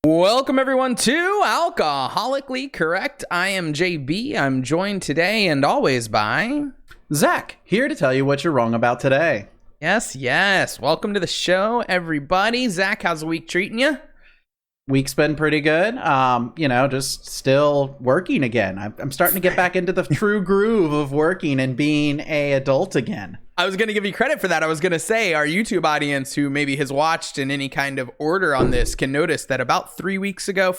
Welcome everyone to Alcoholically Correct. I am JB. I'm joined today and always by Zach, here to tell you what you're wrong about today. Yes. Welcome to the show, everybody. Zach, how's the week treating you? Week's been pretty good. Just still working again. I'm starting to get back into the true groove of working and being an adult again. I was going to give you credit for that. I was going to say our YouTube audience who maybe has watched in any kind of order on this can notice that about 4 weeks ago,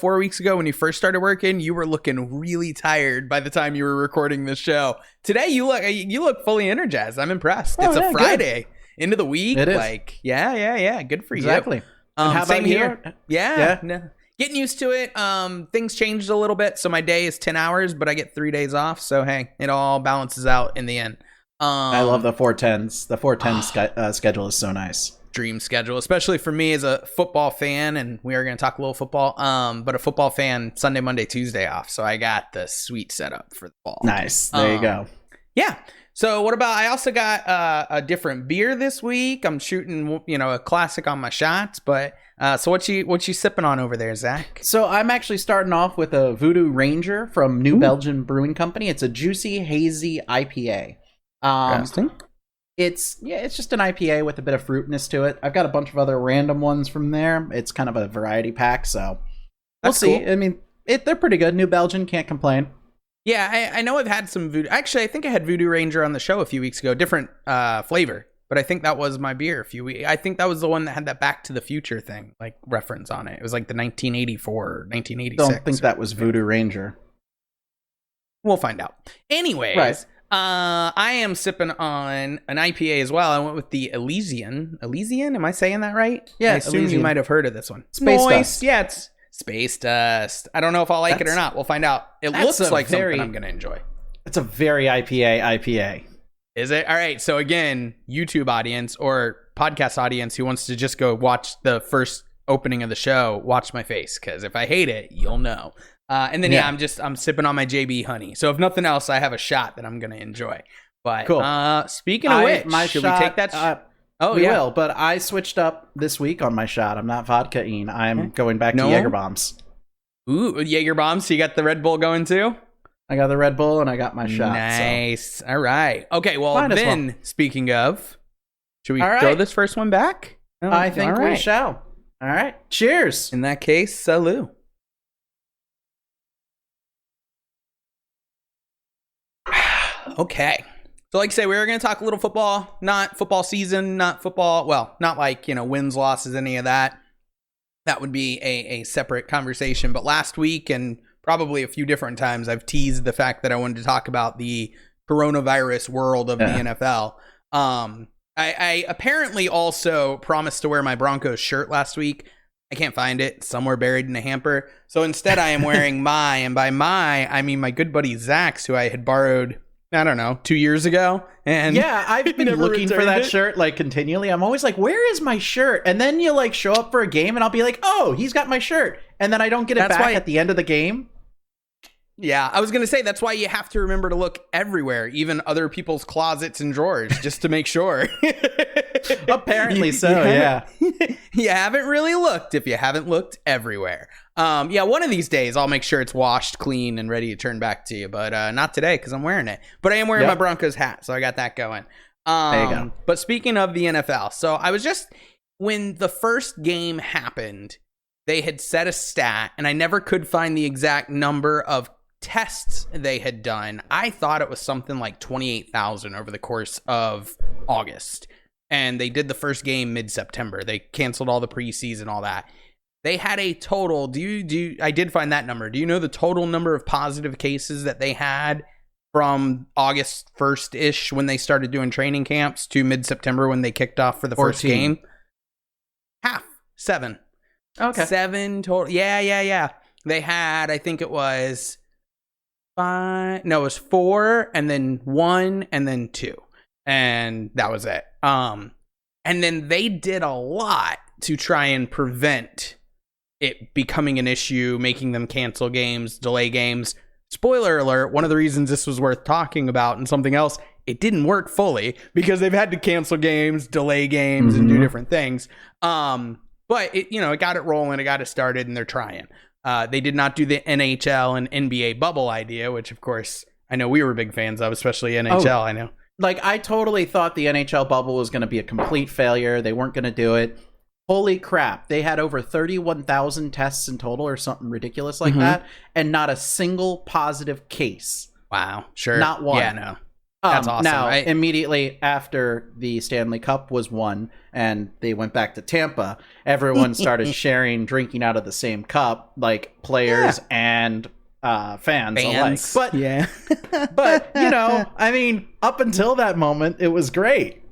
when you first started working, you were looking really tired by the time you were recording this show. Today, you look fully energized. I'm impressed. It's a Friday into the week. It is. Yeah. Good for you. Exactly. How same about here. Yeah. No. Getting used to it. Things changed a little bit. So my day is 10 hours, but I get 3 days off. So, hey, it all balances out in the end. I love the 410s. The 410 schedule is so nice. Dream schedule, especially for me as a football fan. And we are going to talk a little football. But a football fan, Sunday, Monday, Tuesday off. So I got the sweet setup for the fall. Nice. There you go. Yeah. So what about, I also got a different beer this week. I'm shooting, a classic on my shots, but so what you sipping on over there, Zach? So I'm actually starting off with a Voodoo Ranger from New Belgium Brewing Company. It's a juicy, hazy IPA. Interesting. It's just an IPA with a bit of fruitiness to it. I've got a bunch of other random ones from there. It's kind of a variety pack, so we'll see. Cool. I mean, they're pretty good. New Belgium, can't complain. Yeah, I know I've had some Voodoo. Actually, I think I had Voodoo Ranger on the show a few weeks ago. Different flavor, but I think that was my beer a few weeks. I think that was the one that had that Back to the Future thing, like reference on it. It was like the 1984, 1986. Don't think that was Voodoo Ranger. We'll find out. Anyways, right. I am sipping on an IPA as well. I went with the Elysian. Elysian? Am I saying that right? Yeah, I assume Elysian. You might have heard of this one. Space Dust. Yeah, it's Space Dust. I don't know if I'll like it or not. We'll find out. It looks like something I'm going to enjoy. It's a very IPA. Is it? All right. So again, YouTube audience or podcast audience who wants to just go watch the first opening of the show, watch my face, because if I hate it, you'll know. And then I'm sipping on my JB honey. So if nothing else, I have a shot that I'm going to enjoy. But cool. Speaking of which, should we take that? We will, but I switched up this week on my shot. I'm not vodka-ing. I'm going back to Jaeger bombs. Ooh, Jaeger bombs. So you got the Red Bull going too? I got the Red Bull and I got my shot. Nice. So. All right. Okay, well then, speaking of, should we throw this first one back? Oh, I think we shall. All right. Cheers. In that case, salut. Okay. So like I say, we were going to talk a little football, not football season, not like, wins, losses, any of that. That would be a separate conversation. But last week and probably a few different times, I've teased the fact that I wanted to talk about the coronavirus world of the NFL. I apparently also promised to wear my Broncos shirt last week. I can't find it. It's somewhere buried in a hamper. So instead I am wearing and by I mean my good buddy Zach's, who I had borrowed, I don't know, 2 years ago. And yeah, I've been looking for that shirt like continually. I'm always like, where is my shirt? And then you like show up for a game and I'll be like, oh, he's got my shirt. And then I don't get it back at the end of the game. Yeah, I was going to say, that's why you have to remember to look everywhere, even other people's closets and drawers, just to make sure. Apparently so, yeah. You haven't really looked if you haven't looked everywhere. One of these days, I'll make sure it's washed, clean, and ready to turn back to you. But not today, because I'm wearing it. But I am wearing my Broncos hat, so I got that going. There you go. But speaking of the NFL, so I was when the first game happened, they had set a stat, and I never could find the exact number of tests they had done. I thought it was something like 28,000 over the course of August. And they did the first game mid-September. They canceled all the preseason, all that. They had a total, I did find that number. Do you know the total number of positive cases that they had from August 1st-ish when they started doing training camps to mid-September when they kicked off for the 14. First game? 7. Okay. 7 total. Yeah. They had, I think it was 5. No, it was 4, and then 1, and then 2. And that was it. And then they did a lot to try and prevent it becoming an issue, making them cancel games, delay games. Spoiler alert, one of the reasons this was worth talking about and something else, it didn't work fully because they've had to cancel games, delay games, and do different things. But it got it rolling, it got it started, and they're trying. They did not do the NHL and NBA bubble idea, which of course I know we were big fans of, especially NHL. I know. Like, I totally thought the NHL bubble was going to be a complete failure. They weren't going to do it. Holy crap. They had over 31,000 tests in total or something ridiculous like that, and not a single positive case. Wow. Sure. Not one. Yeah, no. That's awesome. Now, immediately after the Stanley Cup was won and they went back to Tampa, everyone started drinking out of the same cup, like players and fans alike. But, yeah. but, I mean, up until that moment, it was great.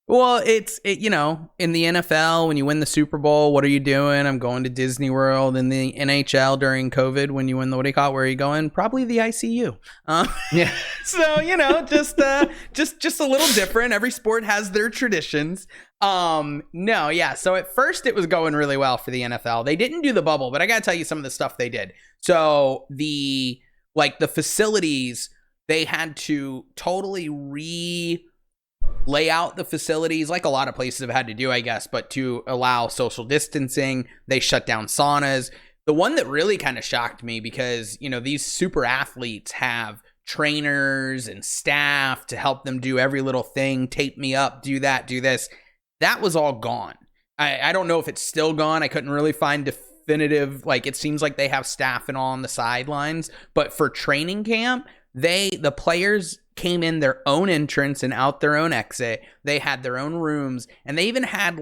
Well, in the NFL, when you win the Super Bowl, what are you doing? I'm going to Disney World. In the NHL during COVID, when you win the, where are you going? Probably the ICU. Yeah. So, just a little different. Every sport has their traditions. So at first it was going really well for the NFL. They didn't do the bubble, but I got to tell you some of the stuff they did. So the facilities, they had to totally lay out the facilities, like a lot of places have had to do, I guess, but to allow social distancing. They shut down saunas. The one that really kind of shocked me, because, these super athletes have trainers and staff to help them do every little thing, tape me up, do that, do this. That was all gone. I don't know if it's still gone. I couldn't really find definitive, it seems like they have staff and all on the sidelines, but for training camp, the players came in their own entrance and out their own exit. They had their own rooms, and they even had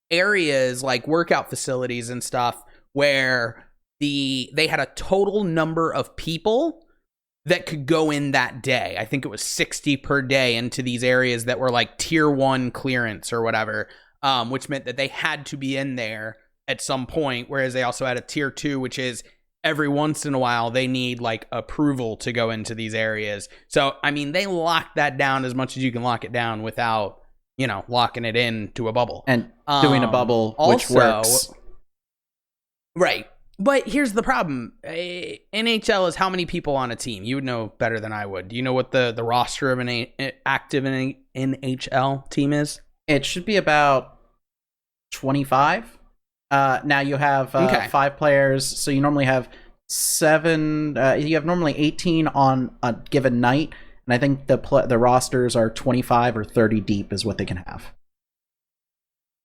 areas like workout facilities and stuff where they had a total number of people that could go in that day. I think it was 60 per day into these areas that were tier 1 clearance or whatever, which meant that they had to be in there at some point, whereas they also had a tier 2, which is every once in a while they need approval to go into these areas. So, I mean, they locked that down as much as you can lock it down without, locking it into a bubble. And doing a bubble, which works. Right. But here's the problem. NHL is how many people on a team? You would know better than I would. Do you know what the roster of an active NHL team is? It should be about 25. Now you have 5 players, so you normally have 7. You have normally 18 on a given night, and I think the rosters are 25 or 30 deep is what they can have.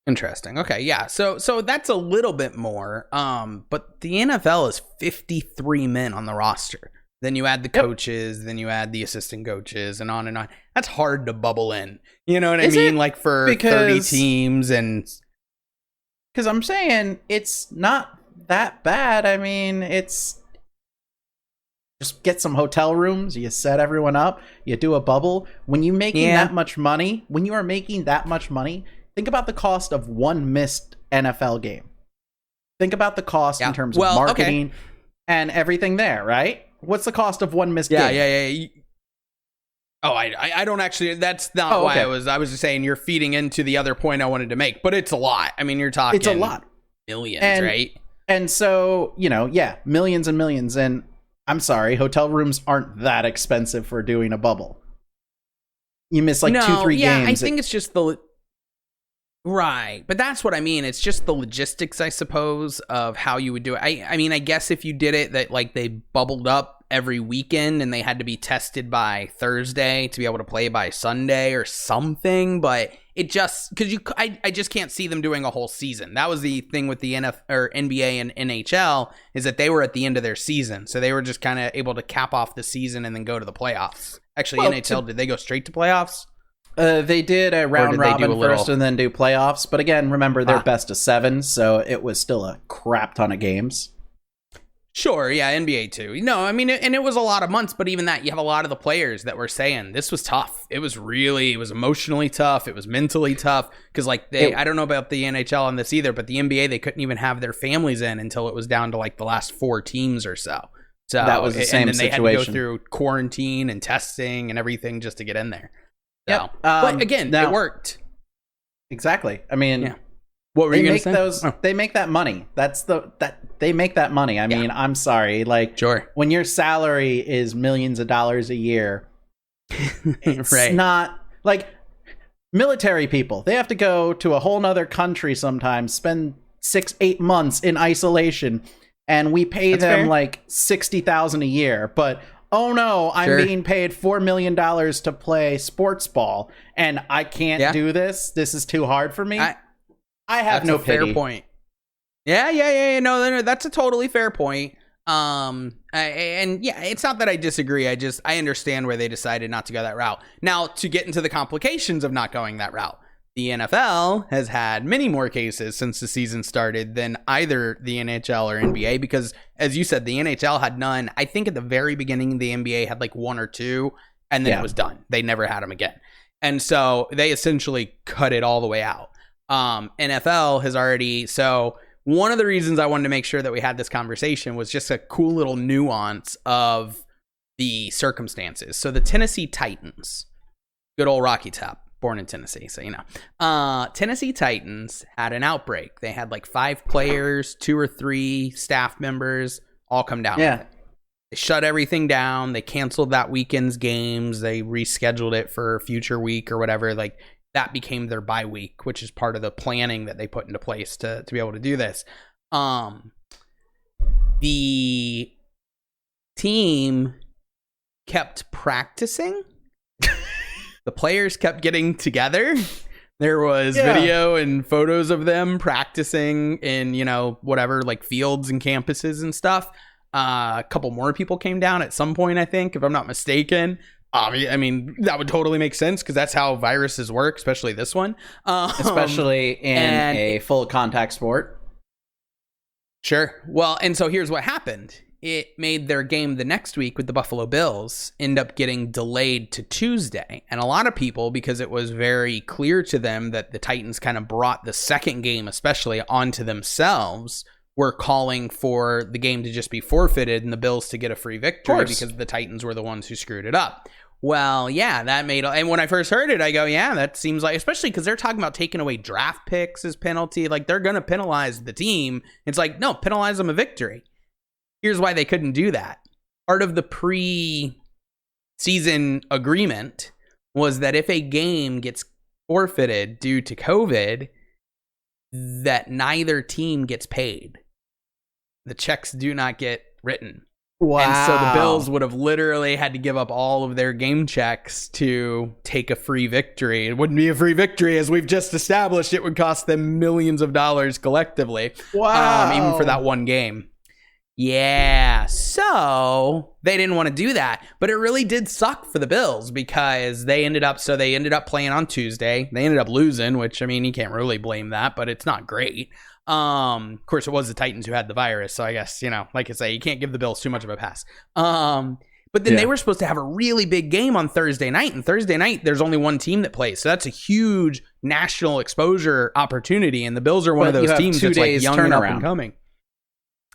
Interesting. Okay, yeah. So that's a little bit more. But the NFL is 53 men on the roster. Then you add the coaches, then you add the assistant coaches, and on and on. That's hard to bubble in. You know what I mean? For 30 teams and. Because I'm saying it's not that bad. I mean, it's just get some hotel rooms, you set everyone up, you do a bubble. When you making that much money, think about the cost of one missed NFL game. Think about the cost in terms of marketing and everything there, right? What's the cost of one missed game? Yeah. Oh, I don't actually. That's not why I was just saying you're feeding into the other point I wanted to make, but it's a lot. I mean, you're talking. It's a lot. Millions, right? And so, millions and millions. And I'm sorry, hotel rooms aren't that expensive for doing a bubble. You miss 2-3 games. I think it's just right. But that's what I mean. It's just the logistics, I suppose, of how you would do it. I mean, I guess if you did it that they bubbled up every weekend and they had to be tested by Thursday to be able to play by Sunday or something, but it just because I just can't see them doing a whole season. That was the thing with the NBA and NHL, is that they were at the end of their season, so they were just kind of able to cap off the season and then go to the playoffs. Actually, NHL, did they go straight to playoffs? They did a round robin first and then do playoffs, but again, remember they're best of 7, so it was still a crap ton of games. Sure, yeah, NBA too. No, I mean, and it was a lot of months, but even that, you have a lot of the players that were saying this was tough. It was emotionally tough. It was mentally tough because I don't know about the NHL on this either, but the NBA, they couldn't even have their families in until it was down to the last 4 teams or so. So that was the same situation. And then they had to go through quarantine and testing and everything just to get in there. So, yep. But again, it worked. Exactly. I mean, what were you going to say? They make that money. They make that money. I mean, I'm sorry. Sure. When your salary is millions of dollars a year, it's right. not military people, they have to go to a whole nother country sometimes, spend 6-8 months in isolation, and we pay That's them fair. like $60,000 a year. But oh no, I'm Sure. being paid $4 million to play sports ball, and I can't do this. This is too hard for me. I have no pity. Fair point. Yeah. No, that's a totally fair point. And yeah, it's not that I disagree. I understand where they decided not to go that route. Now, to get into the complications of not going that route, the NFL has had many more cases since the season started than either the NHL or NBA, because as you said, the NHL had none. I think at the very beginning, the NBA had like 1 or 2, and then it was done. They never had them again. And so they essentially cut it all the way out. NFL has already, so one of the reasons I wanted to make sure that we had this conversation was just a cool little nuance of the circumstances. So the Tennessee Titans, good old Rocky Top, born in Tennessee, so you know. Tennessee Titans had an outbreak. They had like 5 players, 2 or 3 staff members, all come down. Yeah. They shut everything down. They canceled that weekend's games. They rescheduled it for a future week or whatever. Like, that became their bye week, which is part of the planning that they put into place to be able to do this. The team kept practicing. The players kept getting together. There was video and photos of them practicing in, you know, whatever, like fields and campuses and stuff. A couple more people came down at some point, I think, if I'm not mistaken. I mean, that would totally make sense because that's how viruses work, especially this one. Especially in a full contact sport. Sure. Well, and so here's what happened. It made their game the next week with the Buffalo Bills end up getting delayed to Tuesday. And a lot of people, because it was very clear to them that the Titans kind of brought the second game, especially, onto themselves, were calling for the game to just be forfeited and the Bills to get a free victory because the Titans were the ones who screwed it up. Well, yeah, that made... And when I first heard it, I go, yeah, that seems like... Especially because they're talking about taking away draft picks as penalty. Like, they're going to penalize the team. It's like, no, penalize them a victory. Here's why they couldn't do that. Part of the pre-season agreement was that if a game gets forfeited due to COVID, that neither team gets paid. The checks do not get written. Wow. And so the Bills would have literally had to give up all of their game checks to take a free victory. It wouldn't be a free victory, as we've just established. It would cost them millions of dollars collectively. Wow. Even for that one game. Yeah, so they didn't want to do that, but it really did suck for the Bills because they ended up playing on Tuesday. They ended up losing, which, I mean, you can't really blame that, but it's not great. Of course, it was the Titans who had the virus, so I guess, you know, like I say, you can't give the Bills too much of a pass. But then they were supposed to have a really big game on Thursday night, and Thursday night, there's only one team that plays, so that's a huge national exposure opportunity, and the Bills are one of those teams that's like young and up and coming.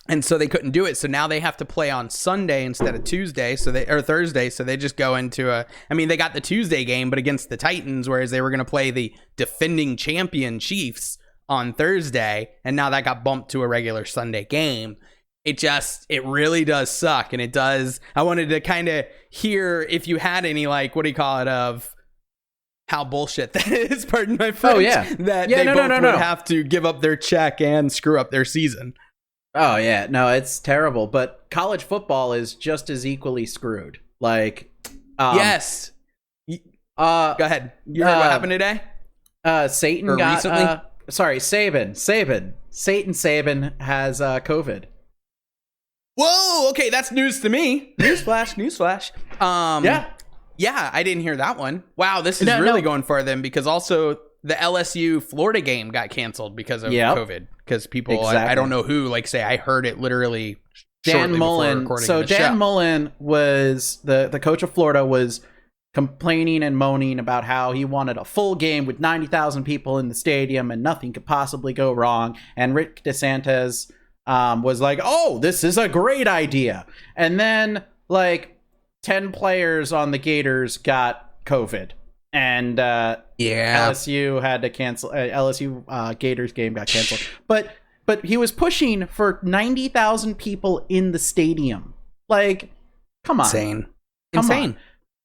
And so they couldn't do it. So now they have to play on Sunday instead of Thursday. So they just go into they got the Tuesday game, but against the Titans, whereas they were going to play the defending champion Chiefs on Thursday. And now that got bumped to a regular Sunday game. It really does suck. And it does. I wanted to kind of hear if you had any, like, what do you call it, of how bullshit that is. Pardon my French. Oh, yeah. They both would have to give up their check and screw up their season. Oh, yeah. No, it's terrible. But college football is just as equally screwed. Like, yes. Go ahead. You heard what happened today? Satan or got... recently? Satan Saban has COVID. Whoa, okay, that's news to me. Newsflash. Yeah, I didn't hear that one. Wow, this is really going for them because also... The LSU Florida game got canceled because of COVID. Because people, I don't know who, like, say, I heard it literally Dan Mullen. So Dan Mullen was the coach of Florida, was complaining and moaning about how he wanted a full game with 90,000 people in the stadium and nothing could possibly go wrong. And Rick DeSantis was like, "Oh, this is a great idea." And then, like, 10 players on the Gators got COVID. And LSU had to cancel. LSU Gators game got canceled. But he was pushing for 90,000 people in the stadium. Like, come on, insane.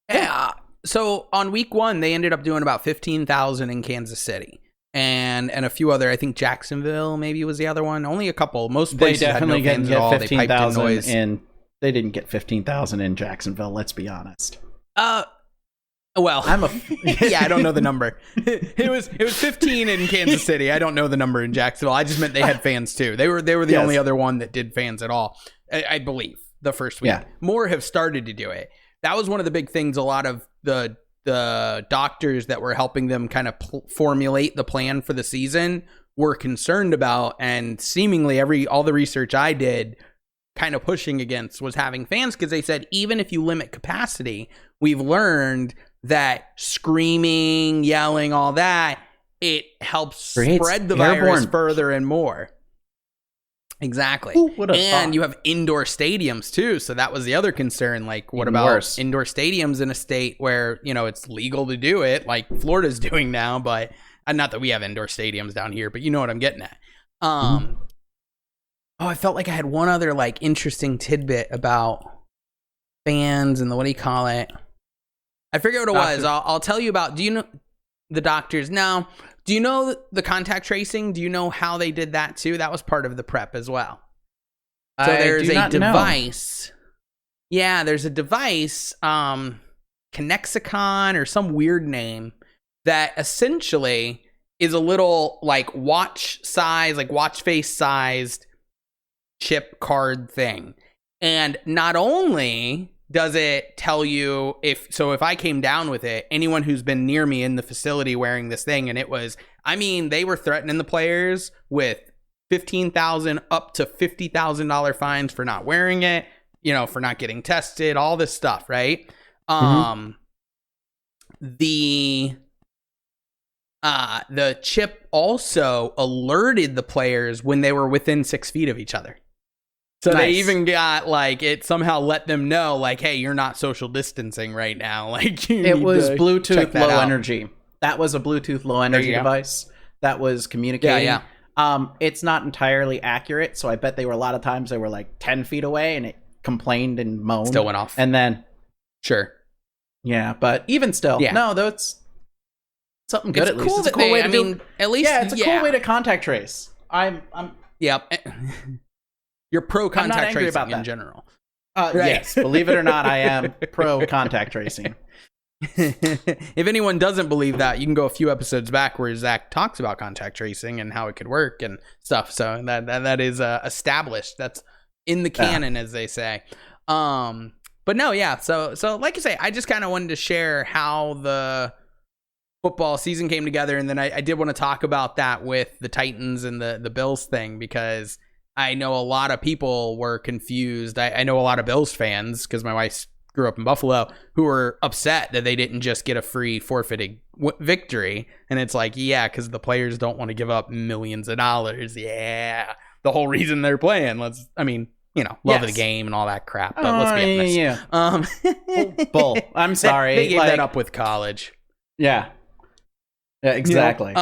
Yeah. So on week 1, they ended up doing about 15,000 in Kansas City. And a few other, I think Jacksonville maybe was the other one. Only a couple. Most places had no fans at all. They piped in noise. They didn't get 15,000 in Jacksonville. Let's be honest. Well, yeah, I don't know the number. It was 15 in Kansas City. I don't know the number in Jacksonville. I just meant they had fans too. They were the only other one that did fans at all. I believe the first week. Yeah. More have started to do it. That was one of the big things. A lot of the doctors that were helping them kind of formulate the plan for the season were concerned about, and seemingly all the research I did kind of pushing against was having fans, because they said even if you limit capacity, we've learned that screaming, yelling, all that, it helps spread the virus further and more. Exactly. And you have indoor stadiums too. So that was the other concern. Like, what about indoor stadiums in a state where, it's legal to do it, like Florida's doing now, but not that we have indoor stadiums down here, but you know what I'm getting at. I felt like I had one other like interesting tidbit about fans and what do you call it? I forget what it was. I'll tell you about, do you know the doctors? Now, do you know the contact tracing? Do you know how they did that too? That was part of the prep as well. So there's a device. Yeah, there's a device, Connexicon or some weird name, that essentially is a little like watch face sized chip card thing. And not only does it tell you if I came down with it, anyone who's been near me in the facility wearing this thing, and they were threatening the players with $15,000 up to $50,000 fines for not wearing it, for not getting tested, all this stuff, right? The chip also alerted the players when they were within 6 feet of each other. So They even got it somehow let them know hey, you're not social distancing right now. It was Bluetooth low energy. That was a Bluetooth low energy device that was communicating. Yeah. It's not entirely accurate. So I bet a lot of times they were 10 feet away and it complained and moaned. Still went off. And then. Sure. Yeah. But even still, no, that's something good. At least it's a cool way to do. At least, it's a cool way to contact trace. Yep. You're pro contact tracing in general. Right? Yes, believe it or not, I am pro contact tracing. If anyone doesn't believe that, you can go a few episodes back where Zach talks about contact tracing and how it could work and stuff. So that is established. That's in the canon, as they say. But no, yeah. So like I say, I just kind of wanted to share how the football season came together, and then I did want to talk about that with the Titans and the Bills thing, because I know a lot of people were confused. I know a lot of Bills fans, because my wife grew up in Buffalo, who were upset that they didn't just get a free forfeited victory. And it's because the players don't want to give up millions of dollars. Yeah, the whole reason they're playing. Love of the game and all that crap. But let's be honest. Yeah. Bull. I'm sorry. They gave that up with college. Yeah. Yeah, exactly.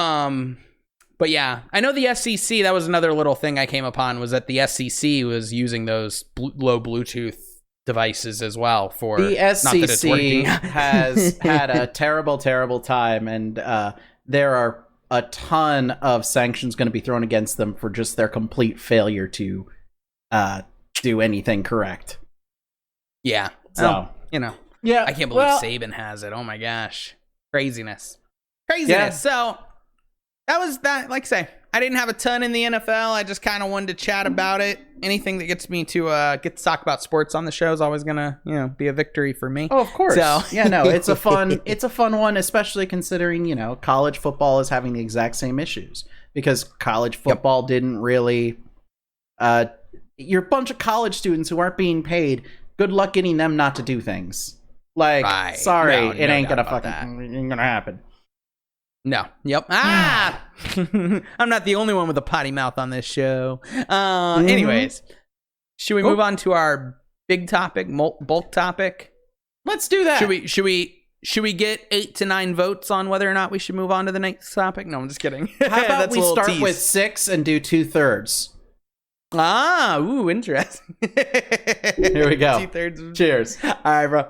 But yeah, I know the SEC, that was another little thing I came upon, was that the SEC was using those low Bluetooth devices as well for the SEC has had a terrible, terrible time, and there are a ton of sanctions going to be thrown against them for just their complete failure to do anything correct. Yeah. So, yeah, I can't believe Saban has it. Oh my gosh. Craziness. Yeah. So that was that. Like I say, I didn't have a ton in the NFL. I just kind of wanted to chat about it. Anything that gets me to get to talk about sports on the show is always gonna, be a victory for me. Oh, of course. So yeah, no, it's a fun one, especially considering college football is having the exact same issues, because college football didn't really. You're a bunch of college students who aren't being paid. Good luck getting them not to do things. Sorry, it ain't gonna happen. No. Yep. I'm not the only one with a potty mouth on this show. Anyways, should we move on to our big topic, bulk topic? Let's do that. Should we get 8 to 9 votes on whether or not we should move on to the next topic? No, I'm just kidding. How about we start with 6 and do 2/3? Interesting. Here we go. 2/3. Cheers. All right, bro.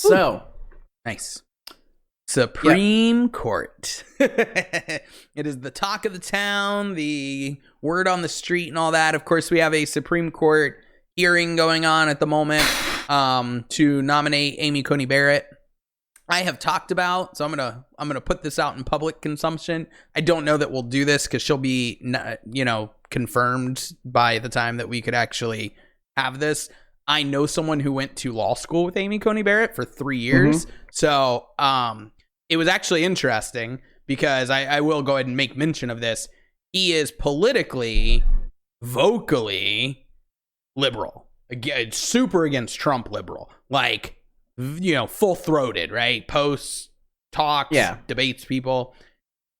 So nice. Supreme Court. It is the talk of the town, the word on the street and all that. Of course, we have a Supreme Court hearing going on at the moment to nominate Amy Coney Barrett. I have talked about, so I'm gonna put this out in public consumption. I don't know that we'll do this because she'll be, confirmed by the time that we could actually have this. I know someone who went to law school with Amy Coney Barrett for 3 years, so it was actually interesting because I will go ahead and make mention of this. He is politically, vocally liberal, super against Trump liberal, like, full-throated, right? Posts, talks, debates people.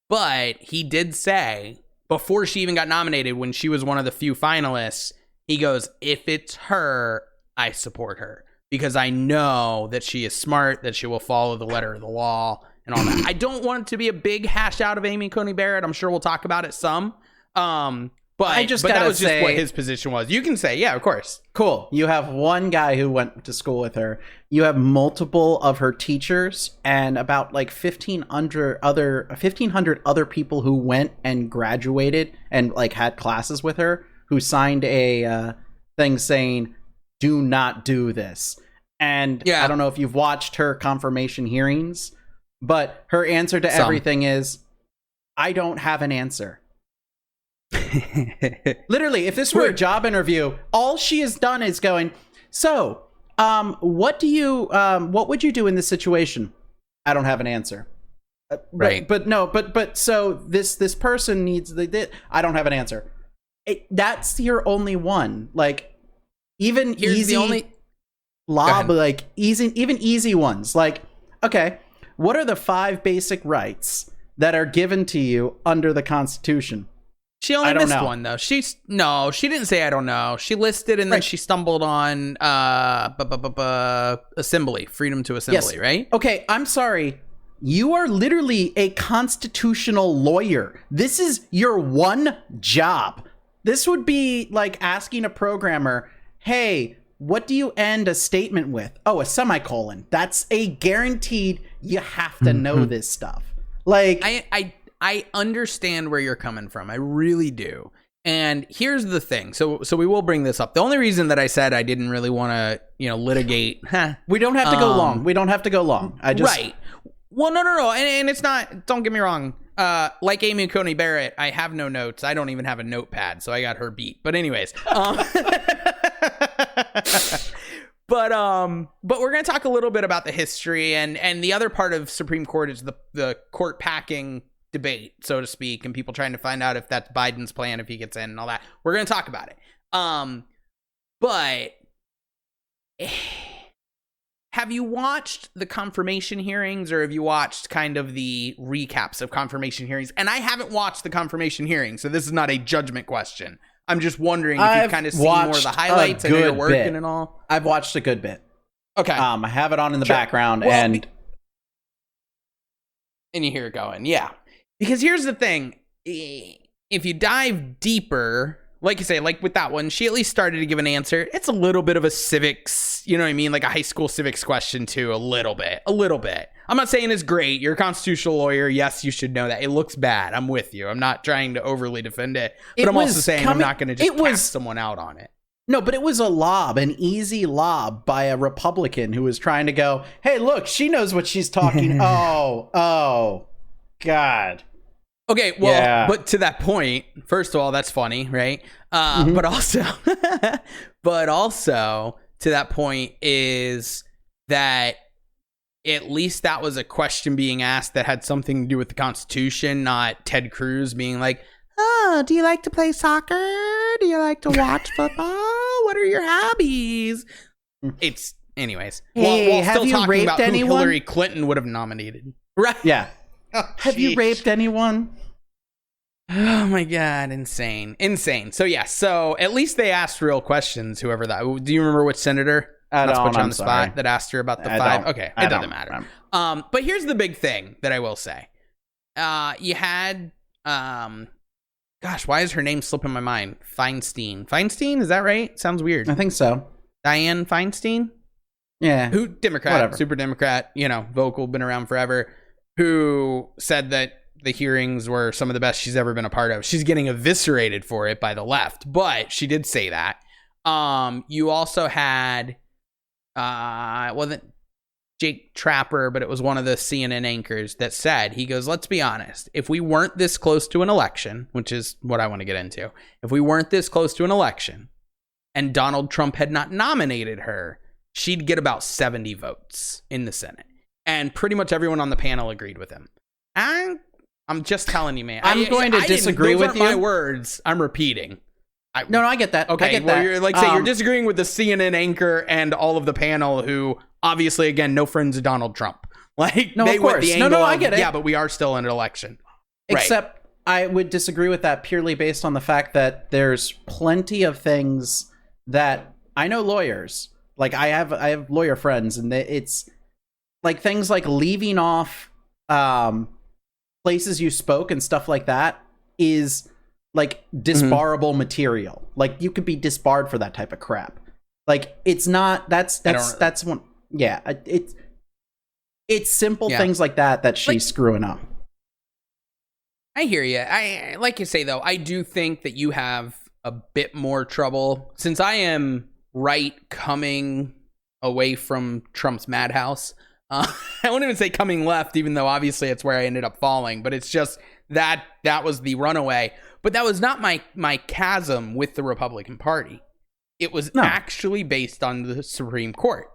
But he did say, before she even got nominated, when she was one of the few finalists, he goes, if it's her, I support her. Because I know that she is smart, that she will follow the letter of the law, and all that. I don't want it to be a big hash out of Amy Coney Barrett. I'm sure we'll talk about it some. But that was just what his position was. You can say, yeah, of course. Cool. You have one guy who went to school with her. You have multiple of her teachers and about like 1,500 other people who went and graduated and like had classes with her who signed a thing saying, do not do this. And I don't know if you've watched her confirmation hearings, but her answer to everything is, I don't have an answer. Literally, if this were a job interview, all she has done is going, so what would you do in this situation? I don't have an answer. Right. But so this person needs I don't have an answer. That's your only one. Like, even here's easy the only lob, like easy ones. Like, okay, what are the 5 basic rights that are given to you under the Constitution? She only missed one, though. She didn't say I don't know. She listed and then she stumbled on assembly, freedom to assembly, right? Okay, I'm sorry. You are literally a constitutional lawyer. This is your one job. This would be like asking a programmer, hey, what do you end a statement with? Oh, a semicolon. That's a guaranteed, you have to know this stuff. Like, I understand where you're coming from. I really do. And here's the thing. So we will bring this up. The only reason that I said I didn't really want to, litigate. We don't have to go long. We don't have to go long. Right. Well, no. And it's not, don't get me wrong. Like Amy Coney Barrett, I have no notes. I don't even have a notepad, so I got her beat. But anyways, But we're going to talk a little bit about the history and the other part of Supreme Court is the court packing debate, so to speak, and people trying to find out if that's Biden's plan if he gets in and all that. We're going to talk about it. But have you watched the confirmation hearings or have you watched kind of the recaps of confirmation hearings? And I haven't watched the confirmation hearings, so this is not a judgment question. I'm just wondering if you've kind of seen more of the highlights. I know you're working and all. I've watched a good bit. Okay. I have it on in the background and you hear it going. Yeah. Because here's the thing. If you dive deeper, like you say, like with that one, she at least started to give an answer. It's a little bit of a civics, you know what I mean? Like a high school civics question too, a little bit. I'm not saying it's great. You're a constitutional lawyer. Yes, you should know that. It looks bad. I'm with you. I'm not trying to overly defend it. But I'm also saying I'm not going to just cast someone out on it. No, but it was an easy lob by a Republican who was trying to go, hey, look, she knows what she's talking. Oh, God. Okay, well, but to that point, first of all, that's funny, right? But also to that point is that at least that was a question being asked that had something to do with the Constitution, not Ted Cruz being like, oh, do you like to play soccer? Do you like to watch football? What are your hobbies? It's, anyways. Hey, while have still you talking raped about anyone? Who Hillary Clinton would have nominated. Right. Yeah. Oh, have you raped anyone? Oh my God, insane. So yeah, so at least they asked real questions, whoever that. Do you remember which senator? I don't, put you on I'm the sorry. spot that asked her about the 5. Okay, it doesn't matter. But here's the big thing that I will say. You had gosh, why is her name slipping my mind? Feinstein, is that right? Sounds weird. I think so. Dianne Feinstein? Yeah. who Democrat, Whatever. super Democrat, vocal, been around forever, who said that the hearings were some of the best she's ever been a part of. She's getting eviscerated for it by the left, but she did say that. You also had, wasn't Jake Trapper, but it was one of the CNN anchors that said, he goes, let's be honest, if we weren't this close to an election, which is what I want to get into, if we weren't this close to an election and Donald Trump had not nominated her, she'd get about 70 votes in the Senate. And pretty much everyone on the panel agreed with him. I'm just telling you, man. I'm going to disagree with you. Those aren't my words. I'm repeating. No, I get that. Okay, I get well, that. you're you're disagreeing with the CNN anchor and all of the panel who, obviously, again, no friends of Donald Trump. No, they of went course. the angle No, I get it. Yeah, but we are still in an election. Except I would disagree with that purely based on the fact that there's plenty of things that I know lawyers. Like I have lawyer friends, and it's like things like leaving off places you spoke and stuff like that is like disbarable material. Like you could be disbarred for that type of crap. Like it's not. That's one. Yeah, it's simple things like that she's screwing up. I hear you. I like you say though. I do think that you have a bit more trouble since I am coming away from Trump's madhouse. I won't even say coming left, even though obviously it's where I ended up falling. But it's just that was the runaway. But that was not my chasm with the Republican Party. It was actually based on the Supreme Court.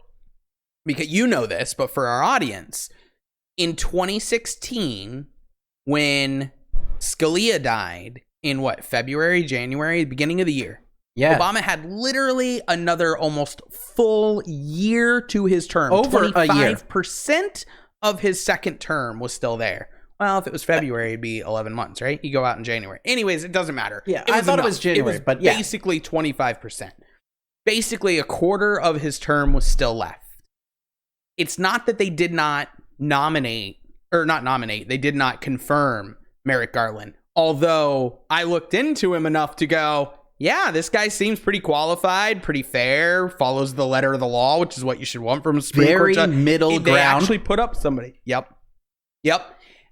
Because you know this, but for our audience, in 2016, when Scalia died in February, January, beginning of the year, Obama had literally another almost full year to his term. Over a year. 25% of his second term was still there. Well, if it was February, it'd be 11 months, right? You go out in January. Anyways, it doesn't matter. Yeah, I thought it was January, but yeah. Basically 25%. Basically, a quarter of his term was still left. It's not that they did not they did not confirm Merrick Garland. Although I looked into him enough to go, yeah, this guy seems pretty qualified, pretty fair, follows the letter of the law, which is what you should want from a Supreme Court judge. Middle ground. They actually put up somebody. Yep.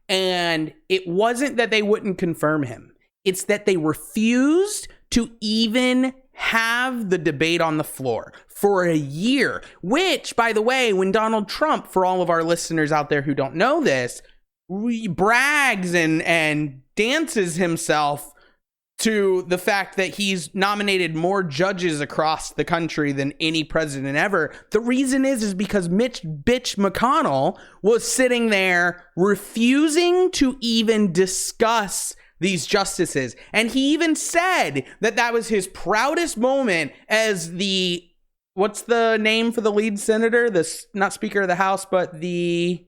And it wasn't that they wouldn't confirm him. It's that they refused to even have the debate on the floor for a year, which, by the way, when Donald Trump, for all of our listeners out there who don't know this, brags and dances himself to the fact that he's nominated more judges across the country than any president ever. The reason is because Mitch McConnell was sitting there refusing to even discuss these justices. And he even said that was his proudest moment as what's the name for the lead senator? Not Speaker of the House, but the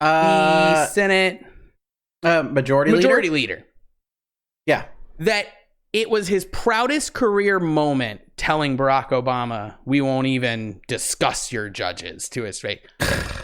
Senate majority leader. Yeah. That it was his proudest career moment telling Barack Obama, we won't even discuss your judges, to his face.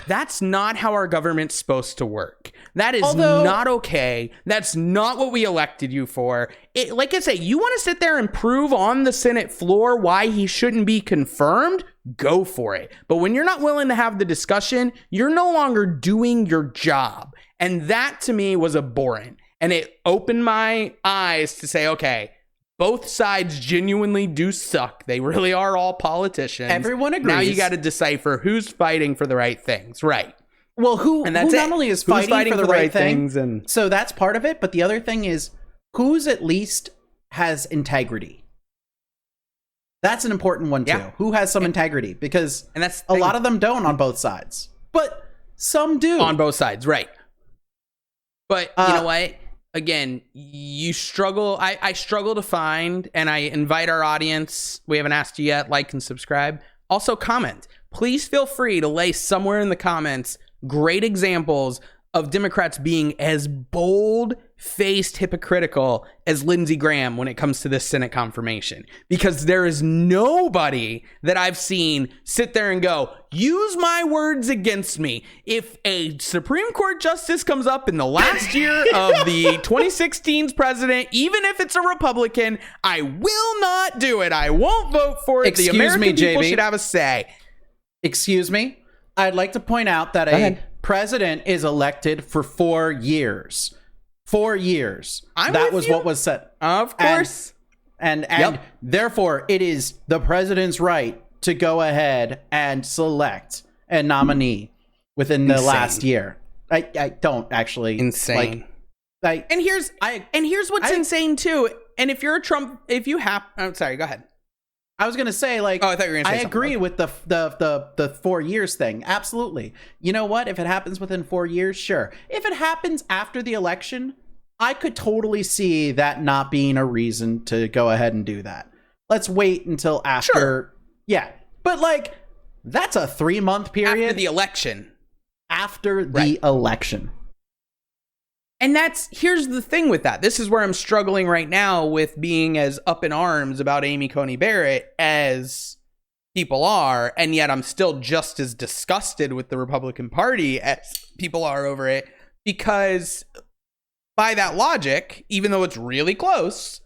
That's not how our government's supposed to work. That is not okay. That's not what we elected you for. Like I say, you want to sit there and prove on the Senate floor why he shouldn't be confirmed? Go for it. But when you're not willing to have the discussion, you're no longer doing your job. And that to me was abhorrent. And it opened my eyes to say, okay, both sides genuinely do suck. They really are all politicians. Everyone agrees. Now you got to decipher who's fighting for the right things. Right. Well, who not only is fighting for the right things, and so that's part of it. But the other thing is who's at least has integrity. That's an important one, too. Yeah. Who has some integrity? Because that's a lot of them don't on both sides. But some do. On both sides, right. But you know what? Again, you struggle. I struggle to find, and I invite our audience, we haven't asked you yet, like and subscribe. Also comment. Please feel free to lay somewhere in the comments great examples of Democrats being as bold-faced hypocritical as Lindsey Graham when it comes to this Senate confirmation. Because there is nobody that I've seen sit there and go, use my words against me. If a Supreme Court justice comes up in the last year of the 2016's president, even if it's a Republican, I will not do it. I won't vote for it. Excuse the American me, people JB. should have a say. Excuse me? I'd like to point out that a president is elected for 4 years. 4 years. That was what was said. Of course. And therefore, it is the president's right to go ahead and select a nominee within the last year. I don't actually. Insane. And here's insane too. And if you're a Trump, I'm sorry, go ahead. I was gonna say, like, I thought you were gonna say I agree with the 4 years thing. Absolutely. You know what? If it happens within 4 years, sure. If it happens after the election, I could totally see that not being a reason to go ahead and do that. Let's wait until after. Sure. Yeah, but like, that's a 3-month period after the election. After the election. And here's the thing with that. This is where I'm struggling right now with being as up in arms about Amy Coney Barrett as people are, and yet I'm still just as disgusted with the Republican Party as people are over it, because by that logic, even though it's really close,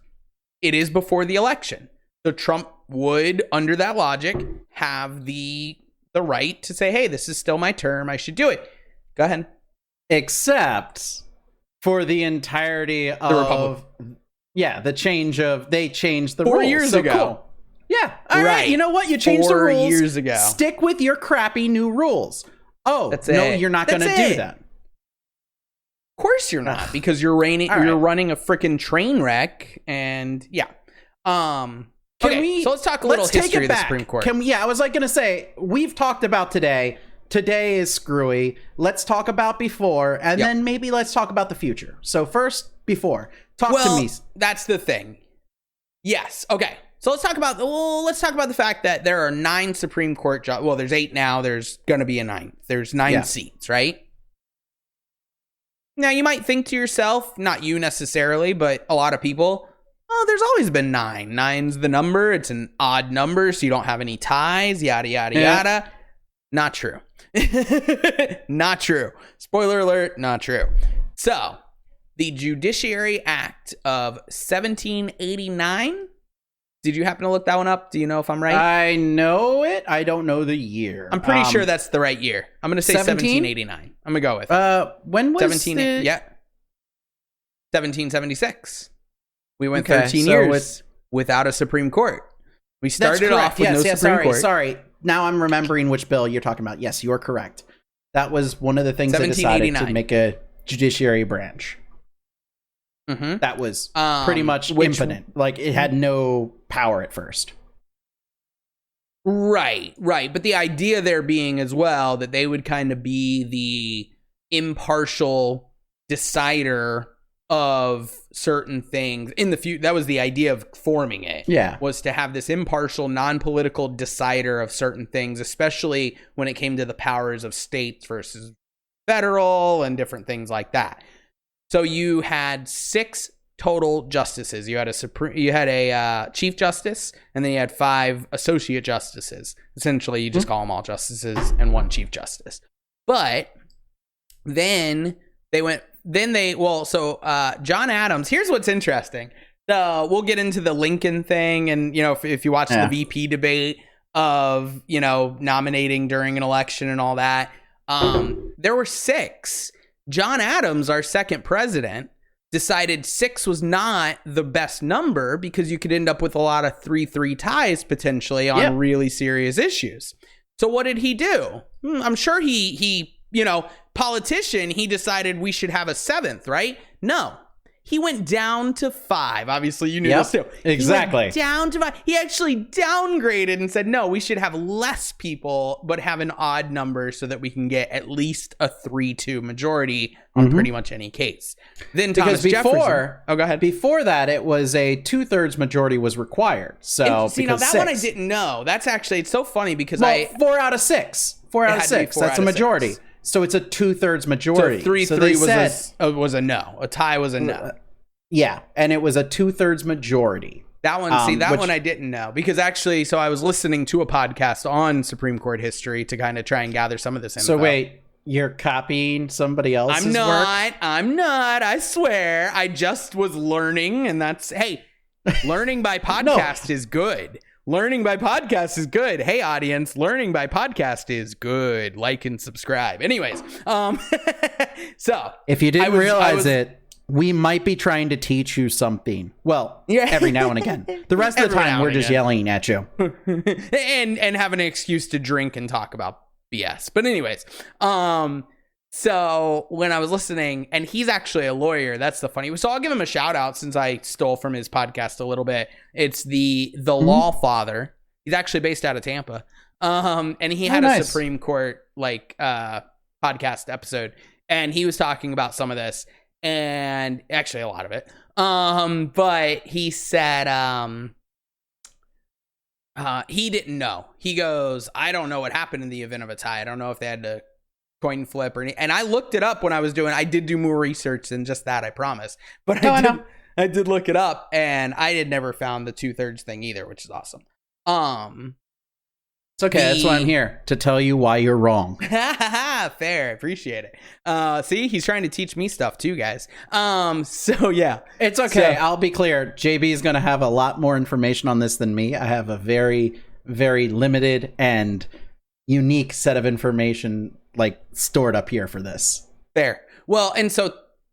it is before the election. So Trump would, under that logic, have the right to say, hey, this is still my term, I should do it. Go ahead. Except for the entirety of they changed the 4 rules. years ago. Cool. Yeah. All right. You know what? You changed the rules 4 years ago. Stick with your crappy new rules. Oh, that's no, it. You're not going to do that. Of course you're not, because you're running a freaking train wreck, and so let's talk a little history of the Supreme Court. I was like going to say, we've talked about today. Today is screwy. Let's talk about before, and then maybe let's talk about the future. So first, before. Talk to me. That's the thing. Yes. Okay. So let's talk about the fact that there are 9 Supreme Court judges. Well, there's 8 now. There's going to be a 9th. There's 9 seats, right? Now, you might think to yourself, not you necessarily, but a lot of people, oh, there's always been 9. 9's the number. It's an odd number, so you don't have any ties, yada, yada, yada. Not true. Not true. Spoiler alert, not true. So, the Judiciary Act of 1789. Did you happen to look that one up? Do you know if I'm right? I know it. I don't know the year. I'm pretty sure that's the right year. I'm going to say 1789. I'm going to go with it. When was 1776. We went 13 years without a Supreme Court. We started off with no Supreme Court. Sorry. Now I'm remembering which bill you're talking about. Yes, you are correct. That was one of the things they decided to make a judiciary branch. Mm-hmm. That was pretty much impotent. Like, it had no power at first. Right. But the idea there being as well that they would kind of be the impartial decider of certain things in the future. That was the idea of forming it. Yeah. Was to have this impartial, non-political decider of certain things, especially when it came to the powers of states versus federal and different things like that. So you had 6 total justices. You had a chief justice, and then you had 5 associate justices. Essentially, you just call them all justices and 1 chief justice. But then John Adams, here's what's interesting. We'll get into the Lincoln thing, and if you watch the VP debate of nominating during an election and all that, there were 6. John Adams, our second president, decided 6 was not the best number because you could end up with a lot of 3-3 ties potentially on really serious issues. So what did he do? I'm sure he politician, he decided we should have a 7th, right? No. He went down to 5. Obviously, you knew this too. Exactly. He went down to 5. He actually downgraded and said, no, we should have less people, but have an odd number so that we can get at least a 3-2 majority on pretty much any case. Then Thomas Jefferson. Oh, go ahead. Before that, it was a 2/3 majority was required. So, now that one I didn't know. That's actually, it's so funny because 4 out of 6. 4 out of 6. That's a majority. 6. So it's a 2/3 majority. So 3-3 was a no. A tie was a no. Yeah, and it was a 2/3 majority. That one, one I didn't know because actually, so I was listening to a podcast on Supreme Court history to kind of try and gather some of this info. So wait, you're copying somebody else's work? I'm not. I swear. I just was learning, and learning by podcast is good. Learning by podcast is good. Hey, audience, learning by podcast is good. Like and subscribe. Anyways, so if you didn't realize it, we might be trying to teach you something. Well, every now and again. The rest of the time, we're just yelling at you. and have an excuse to drink and talk about BS. But anyways, so when I was listening, and he's actually a lawyer, that's the funny. So I'll give him a shout out since I stole from his podcast a little bit. It's the Law Father. He's actually based out of Tampa. And he had a Supreme Court podcast episode, and he was talking about some of this, and actually a lot of it. But he said he didn't know. He goes, I don't know what happened in the event of a tie. I don't know if they had to coin flip or anything. And I looked it up when I did do more research than just that, I promise. But I did look it up, and I had never found the 2/3 thing either, which is awesome. It's okay. That's why I'm here, to tell you why you're wrong. Fair. Appreciate it. See, he's trying to teach me stuff too, guys. So yeah, it's okay. I'll be clear. JB is going to have a lot more information on this than me. I have a very, very limited and unique set of information stored up here for this. Fair. Well, and so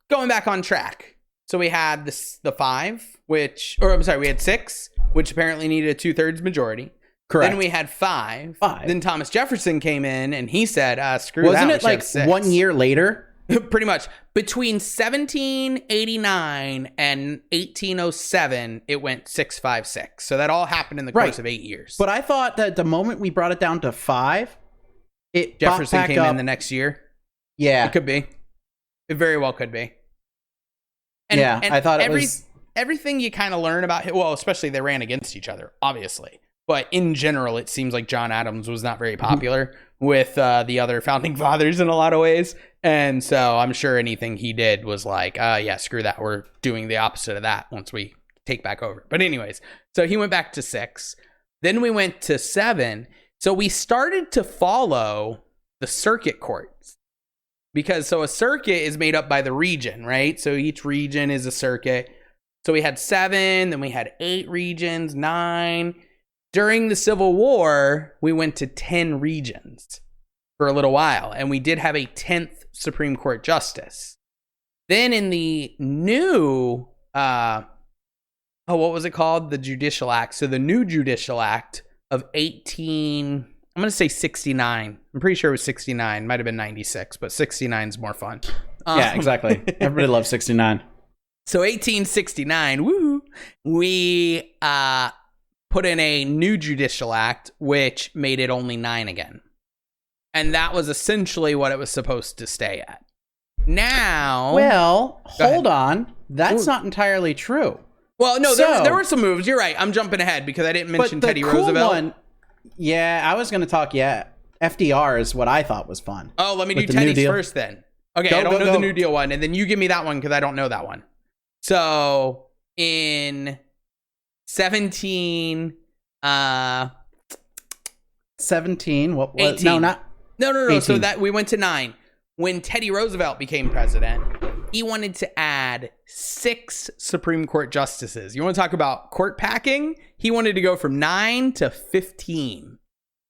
going back on track. So we had the 5, we had 6, which apparently needed a 2/3 majority. Correct. Then we had 5. Then Thomas Jefferson came in and he said, screw Wasn't that. Wasn't it 1 year later? Pretty much. Between 1789 and 1807, it went 6-5-6. So that all happened in the course of 8 years. But I thought that the moment we brought it down to 5, Jefferson came in the next year. Yeah. It could be. It very well could be. And I thought it was... Everything you kind of learn about... Well, especially they ran against each other, obviously. But in general, it seems like John Adams was not very popular with the other founding fathers in a lot of ways. And so I'm sure anything he did was like, yeah, screw that. We're doing the opposite of that once we take back over. But anyways, so he went back to 6. Then we went to 7. So we started to follow the circuit courts. Because a circuit is made up by the region, right? So each region is a circuit. So we had 7, then we had 8 regions, 9. During the Civil War, we went to 10 regions for a little while, and we did have a 10th Supreme Court justice. Then in the new, what was it called? The Judicial Act. So the new Judicial Act of I'm going to say 69. I'm pretty sure it was 69. Might have been 96, but 69 is more fun. Yeah, exactly. Everybody loves 69. So 1869, woo, we put in a new Judicial Act, which made it only 9 again. And that was essentially what it was supposed to stay at. Now... Well, hold on. That's not entirely true. Well, no, there were some moves. You're right. I'm jumping ahead because I didn't mention Teddy Roosevelt. I was going to talk, FDR is what I thought was fun. Oh, let me do Teddy's first then. Okay, I don't know the New Deal one, and then you give me that one because I don't know that one. So, in 17, what was 18. No. 18. So that we went to 9. When Teddy Roosevelt became president, he wanted to add 6 Supreme Court justices. You want to talk about court packing? He wanted to go from 9 to 15.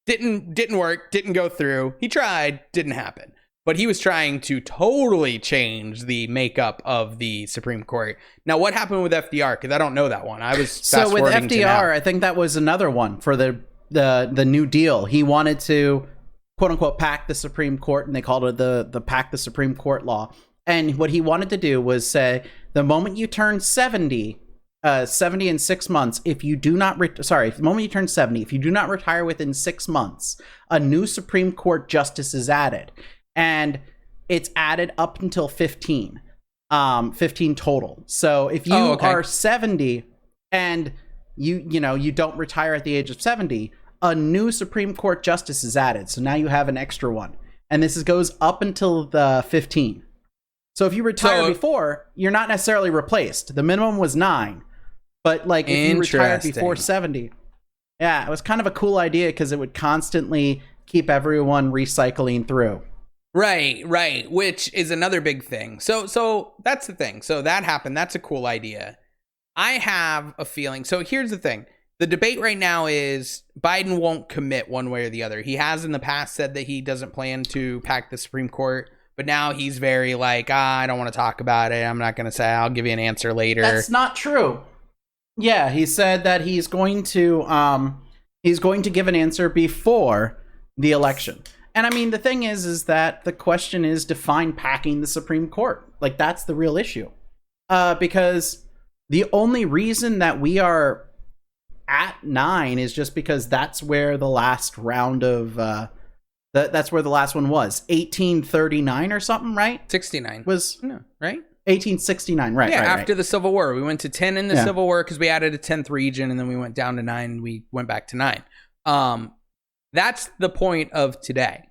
Didn't work, didn't go through. He tried, didn't happen. But he was trying to totally change the makeup of the Supreme Court. Now, what happened with FDR? Because I don't know that one. I was so with FDR, I think that was another one for the New Deal. He wanted to, quote unquote, pack the Supreme Court, and they called it the pack the Supreme Court law. And what he wanted to do was say, the moment you turn 70 in 6 months, if you do not, the moment you turn 70, if you do not retire within 6 months, a new Supreme Court justice is added. And it's added up until 15 total. So if you are 70 and you don't retire at the age of 70, a new Supreme Court justice is added. So now you have an extra one. And this goes up until the 15. So if you retire before, you're not necessarily replaced. The minimum was 9. But if you retired before 70, it was kind of a cool idea because it would constantly keep everyone recycling through. Right, which is another big thing. So that's the thing. So that happened. That's a cool idea. I have a feeling. So here's the thing. The debate right now is Biden won't commit one way or the other. He has in the past said that he doesn't plan to pack the Supreme Court, but now he's very like, I don't want to talk about it. I'm not going to say. I'll give you an answer later. That's not true. Yeah, he said that he's going to give an answer before the election. And I mean, the thing is that the question is define packing the Supreme Court. Like, that's the real issue. Because the only reason that we are at 9 is just because that's where the last round of that's where the last one was 1839 or something, right? 69 was right 1869, right? Yeah, right, after right. the Civil War, we went to 10 in the Civil War because we added a 10th region, and then we went down to 9. And we went back to 9. That's the point of today.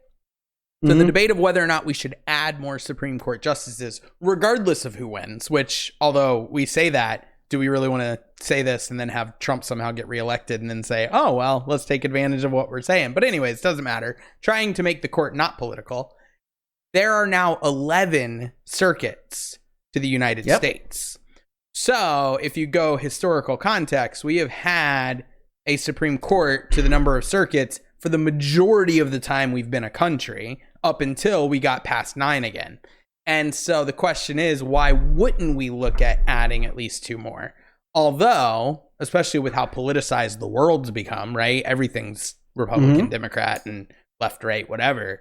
So the debate of whether or not we should add more Supreme Court justices, regardless of who wins. Which, although we say that, do we really want to say this and then have Trump somehow get reelected and then say, oh, well, let's take advantage of what we're saying? But anyways, it doesn't matter. Trying to make the court not political. There are now 11 circuits to the United States. So if you go historical context, we have had a Supreme Court to the number of circuits for the majority of the time we've been a country, up until we got past 9 again. And so the question is, why wouldn't we look at adding at least 2 more? Although, especially with how politicized the world's become, right? Everything's Republican, Democrat, and left, right, whatever.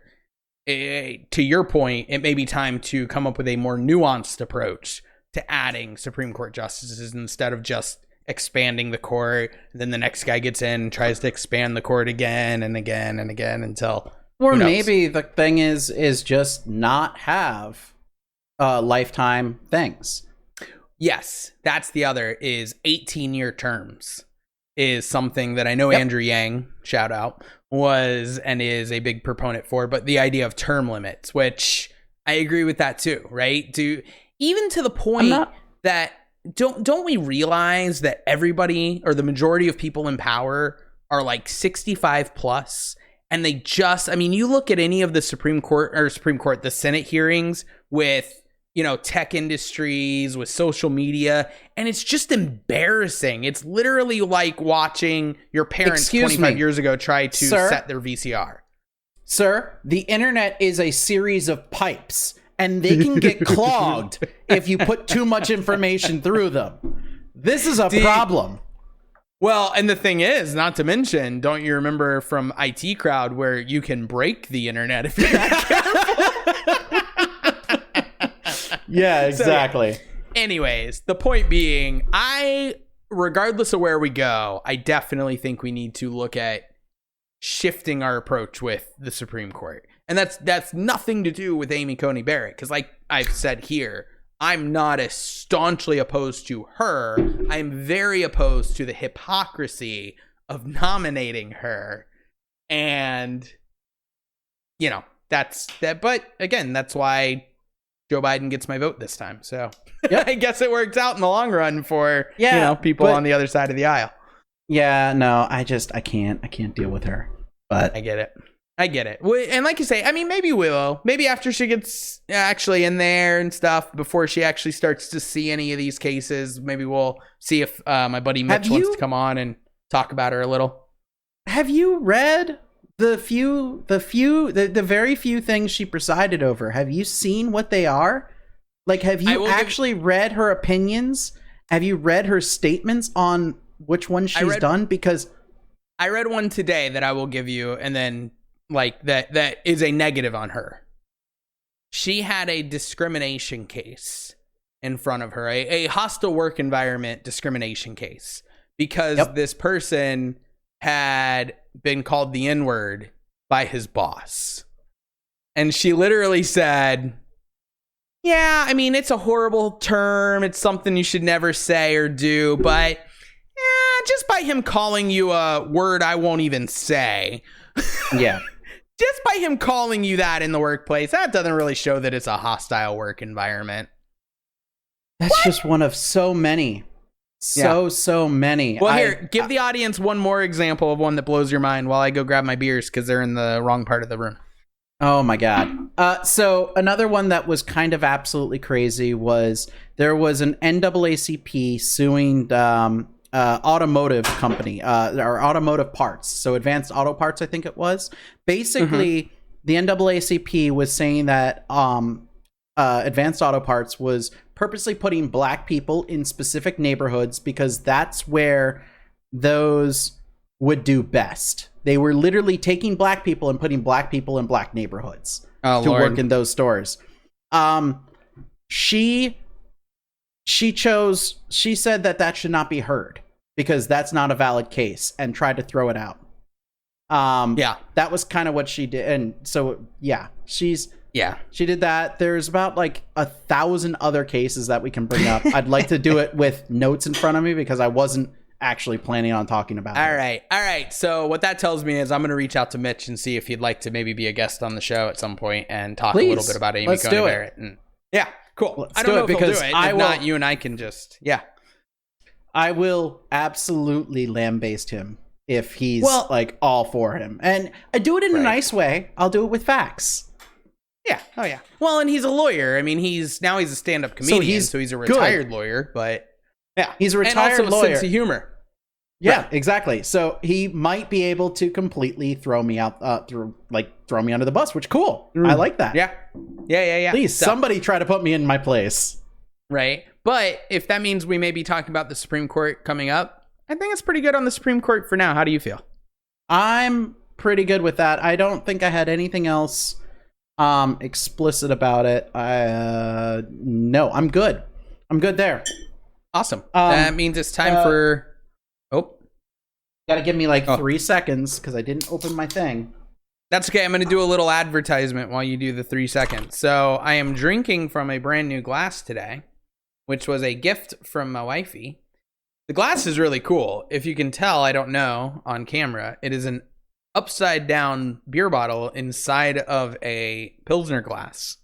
To your point, it may be time to come up with a more nuanced approach to adding Supreme Court justices instead of just expanding the court. And then the next guy gets in and tries to expand the court again and again and again until... Or maybe the thing is just not have lifetime things. Yes, that's the other, is 18-year terms is something that I know Andrew Yang, shout out, was and is a big proponent for, but the idea of term limits, which I agree with that too, right? Even to the point that don't we realize that everybody or the majority of people in power are like 65 plus? And they just, I mean, you look at any of the the Senate hearings with, tech industries, with social media, and it's just embarrassing. It's literally like watching your parents 25 years ago try to set their VCR. Sir, the internet is a series of pipes, and they can get clogged if you put too much information through them. This is a problem. Well, and the thing is, not to mention, don't you remember from IT Crowd where you can break the internet if you're not careful? Yeah, exactly. So, anyways, the point being, regardless of where we go, I definitely think we need to look at shifting our approach with the Supreme Court. And that's nothing to do with Amy Coney Barrett, because like I've said here, I'm not as staunchly opposed to her. I'm very opposed to the hypocrisy of nominating her. And, that's that. But again, that's why Joe Biden gets my vote this time. So I guess it works out in the long run for, people on the other side of the aisle. Yeah, no, I can't deal with her. But I get it. And like you say, I mean, maybe we will. Maybe after she gets actually in there and stuff, before she actually starts to see any of these cases, maybe we'll see if my buddy Mitch wants to come on and talk about her a little. Have you read the very few things she presided over? Have you seen what they are? Like, have you actually read her opinions? Have you read her statements on which one she's done? Because I read one today that I will give you, and then like that is a negative on her. She had a discrimination case in front of her, a hostile work environment discrimination case, because this person had been called the N-word by his boss. And she literally said, yeah, I mean, it's a horrible term. It's something you should never say or do, but just by him calling you a word I won't even say. Yeah. Just by him calling you that in the workplace, that doesn't really show that it's a hostile work environment. That's just one of so many. So many. Well, here, give the audience one more example of one that blows your mind while I go grab my beers because they're in the wrong part of the room. Oh, my God. So another one that was kind of absolutely crazy was there was an NAACP suing automotive company, or automotive parts. So Advanced Auto Parts, I think it was. Basically, the NAACP was saying that Advanced Auto Parts was purposely putting black people in specific neighborhoods because that's where those would do best. They were literally taking black people and putting black people in black neighborhoods to work in those stores. She said that should not be heard because that's not a valid case and tried to throw it out. That was kind of what she did. And so, she did that. There's about like 1,000 other cases that we can bring up. I'd like to do it with notes in front of me because I wasn't actually planning on talking about it. All right. So what that tells me is I'm going to reach out to Mitch and see if he'd like to maybe be a guest on the show at some point and talk a little bit about Amy Coney Barrett. And, cool. I don't know if he'll do it. If not, you and I can just, I will absolutely lambaste him if he's like all for him. And I do it in a nice way. I'll do it with facts. Yeah. Oh, yeah. Well, and he's a lawyer. I mean, he's a stand-up comedian, so he's a retired lawyer, but he's a retired and also lawyer. A sense of humor. Yeah, exactly. So he might be able to completely throw me out, throw me under the bus, which cool. I like that. Yeah. Please, somebody try to put me in my place. Right. But if that means we may be talking about the Supreme Court coming up, I think it's pretty good on the Supreme Court for now. How do you feel? I'm pretty good with that. I don't think I had anything else explicit about it. No, I'm good. I'm good there. Awesome. That means it's time for... Gotta give me like 3 seconds because I didn't open my thing. That's okay. I'm going to do a little advertisement while you do the 3 seconds. So I am drinking from a brand new glass today, which was a gift from my wifey. The glass is really cool. If you can tell, I don't know, on camera, it is an upside down beer bottle inside of a Pilsner glass.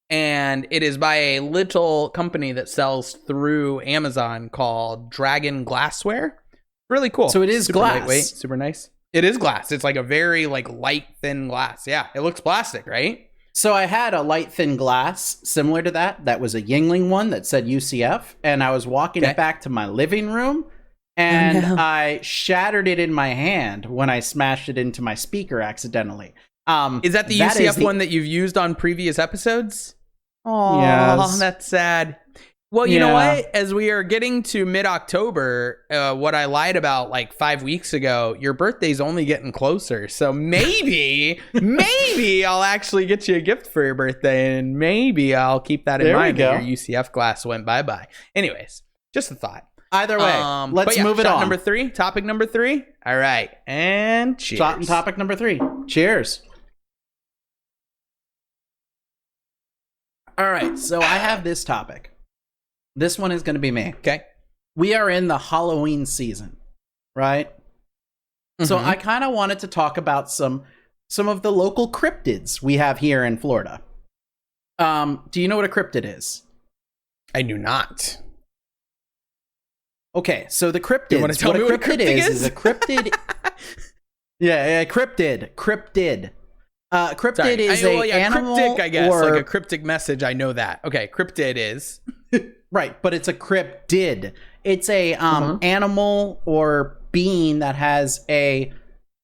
And it is by a little company that sells through Amazon called Dragon Glassware. Really cool. So it is super glass. Lightweight, super nice. It is glass. It's like a very light, thin glass. Yeah, it looks plastic, right? So I had a light, thin glass similar to that. That was a Yingling one that said UCF. And I was walking it back to my living room. And I shattered it in my hand when I smashed it into my speaker accidentally. Is that the UCF one that you've used on previous episodes? Oh, yes. That's sad. Well, you know what? As we are getting to mid-October, what I lied about like 5 weeks ago, your birthday's only getting closer. So maybe I'll actually get you a gift for your birthday, and maybe I'll keep that in mind when your UCF glass went bye-bye. Anyways, just a thought. Either way, let's move it on. Topic number 3. All right, and cheers. Topic number 3. Cheers. All right, so I have this topic. This one is going to be me. Okay. We are in the Halloween season, right? Mm-hmm. So I kind of wanted to talk about some of the local cryptids we have here in Florida. Do you know what a cryptid is? I do not. Okay, so the cryptids. You want to tell me what a cryptid is? A cryptid. Cryptid. Cryptid is an animal, cryptic, I guess, like a cryptic message. I know that. Okay, cryptid is right, but it's a cryptid. It's a animal or being that has a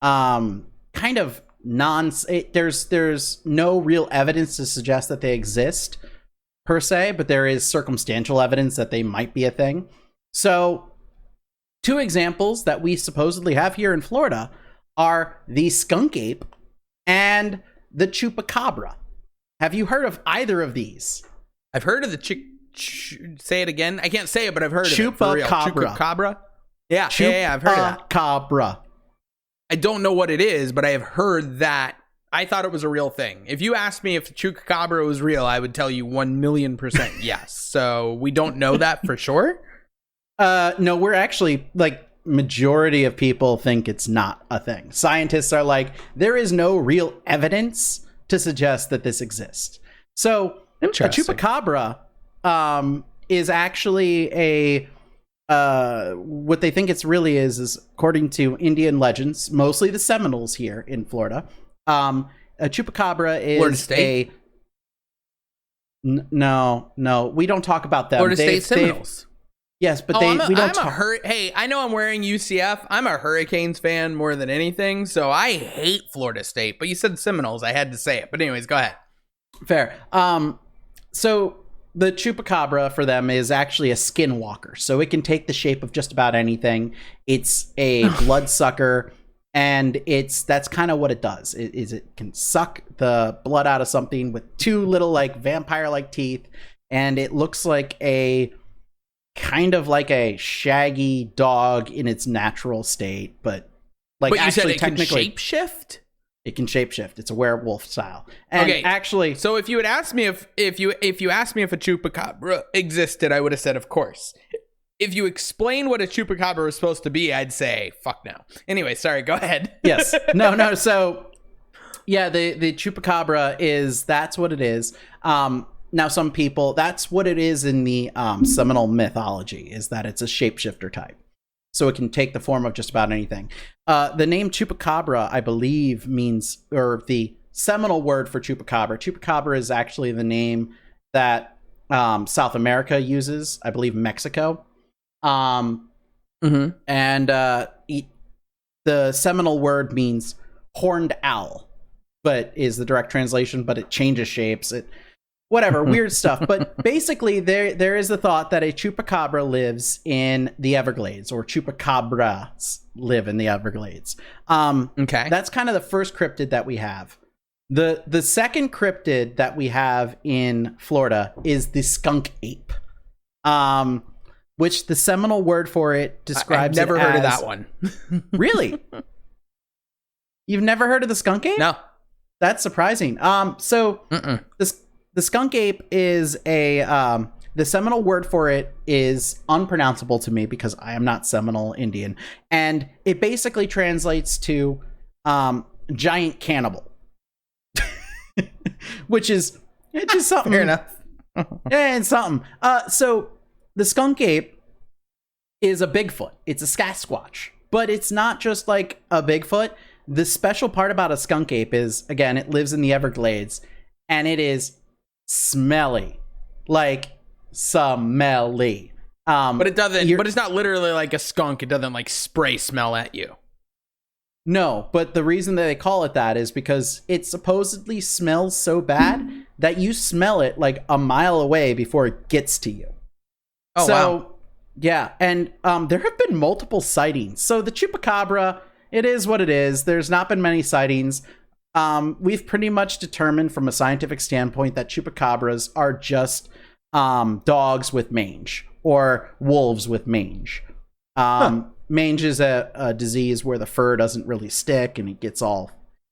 kind of there's no real evidence to suggest that they exist per se, but there is circumstantial evidence that they might be a thing. So, 2 examples that we supposedly have here in Florida are the skunk ape and the chupacabra. Have you heard of either of these? I've heard of the say it again. I can't say it, but I've heard of it. Chupacabra. Yeah, I've heard of that. Chupacabra. I don't know what it is, but I have heard that. I thought it was a real thing. If you asked me if the chupacabra was real, I would tell you 1,000,000% yes. So we don't know that for sure. No, we're actually majority of people think it's not a thing. Scientists are like, there is no real evidence to suggest that this exists. So a chupacabra is actually a what they think it's really is according to Indian legends, mostly the Seminoles here in Florida. A chupacabra is no, we don't talk about them. Florida State Seminoles. Yes, but Hey, I know I'm wearing UCF. I'm a Hurricanes fan more than anything, so I hate Florida State. But you said Seminoles, I had to say it. But anyways, go ahead. Fair. So the chupacabra for them is actually a skinwalker, so it can take the shape of just about anything. It's a bloodsucker, and that's kind of what it does. It can suck the blood out of something with two little like vampire-like teeth, and it looks like a kind of like a shaggy dog in its natural state, but like you actually said it technically can shapeshift? It can shapeshift. It's a werewolf style. And okay, actually, so if you had asked me if you asked me if a chupacabra existed, I would have said of course. If you explain what a chupacabra was supposed to be, I'd say fuck no. Anyway, sorry, go ahead. Yes. No. So yeah, the chupacabra that's what it is. Now, some people, that's what it is in the Seminole mythology, is that it's a shapeshifter type. So it can take the form of just about anything. The name chupacabra, I believe, means, or the Seminole word for chupacabra is actually the name that South America uses, I believe Mexico. And the Seminole word means horned owl, but is the direct translation, but it changes shapes. Whatever, weird stuff. But basically, there is the thought that a chupacabra lives in the Everglades, or chupacabras live in the Everglades. Okay. That's kind of the first cryptid that we have. The second cryptid that we have in Florida is the skunk ape, which the Seminole word for it describes. I've never heard of that one. Really? You've never heard of the skunk ape? No. That's surprising. The skunk ape is the Seminole word for it is unpronounceable to me because I am not Seminole Indian. And it basically translates to giant cannibal. Which is something. Fair enough. Yeah, it's something. So the skunk ape is a Bigfoot. It's a Sasquatch. But it's not just like a Bigfoot. The special part about a skunk ape is, again, it lives in the Everglades, and it is smelly, like smelly. But it doesn't. But it's not literally like a skunk. It doesn't like spray smell at you. No, but the reason that they call it that is because it supposedly smells so bad that you smell it like a mile away before it gets to you. Oh, wow. Yeah, and there have been multiple sightings. So the chupacabra, it is what it is. There's not been many sightings. We've pretty much determined from a scientific standpoint that chupacabras are just dogs with mange, or wolves with mange. Mange is a disease where the fur doesn't really stick and it